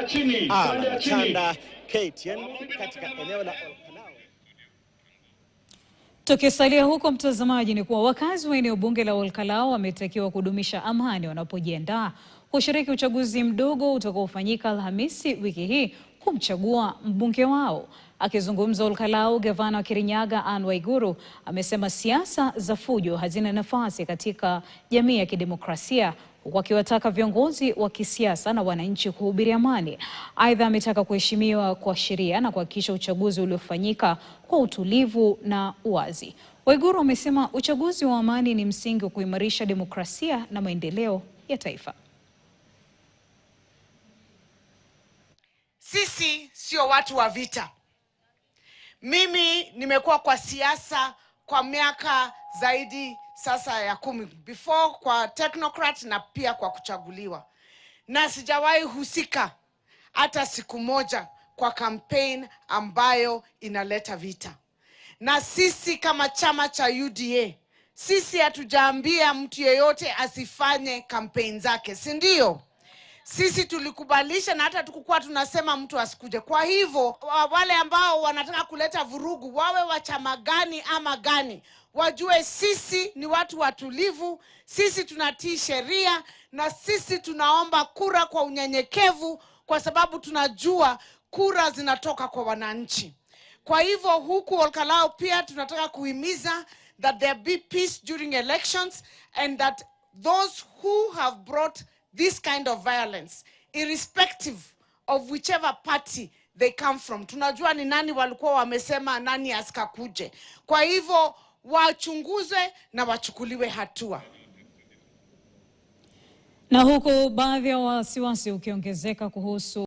Chanda KTN katika eneo la Olkalau. Tukisalia huko mtazamaji, ni kuwa wakazi wa eneo bunge la Olkalau wametakiwa kudumisha amani wanapojiandaa kushiriki uchaguzi mdogo utakaofanyika Alhamisi wiki hii kumchagua mbunge wao. Akizungumza Olkalau, gavana wa Kirinyaga Anne Waiguru amesema siasa za fujo hazina nafasi katika jamii ya kidemokrasia, huku akiwataka viongozi wa kisiasa na wananchi kuhubiri amani. Aidha, ametaka kuheshimiwa kwa sheria na kuhakikisha uchaguzi uliofanyika kwa utulivu na uwazi. Waiguru amesema uchaguzi wa amani ni msingi wa kuimarisha demokrasia na maendeleo ya taifa. Sisi sio watu wa vita. Mimi nimekuwa kwa siasa kwa miaka zaidi sasa ya 10, before kwa technocrat na pia kwa kuchaguliwa, na sijawahi husika hata siku moja kwa campaign ambayo inaleta vita. Na sisi kama chama cha UDA, sisi hatujaambia mtu yeyote asifanye campaign zake, si ndio? Sisi tulikubalisha na hata tukukua tunasema mtu asikuje. Kwa hivyo wale ambao wanataka kuleta vurugu, wawe wa chama gani ama gani, wajue sisi ni watu watulivu, sisi tunatii sheria, na sisi tunaomba kura kwa unyenyekevu, kwa sababu tunajua kura zinatoka kwa wananchi. Kwa hivyo huku Olkalau pia tunataka kuhimiza that there be peace during elections, and that those who have brought this kind of violence, irrespective of whichever party they come from, tunajua ni nani walikuwa wamesema nani asikakuje. Kwa hivyo wachunguzwe na wachukuliwe hatua. Na huku baadhi ya wasiwasi ukiongezeka kuhusu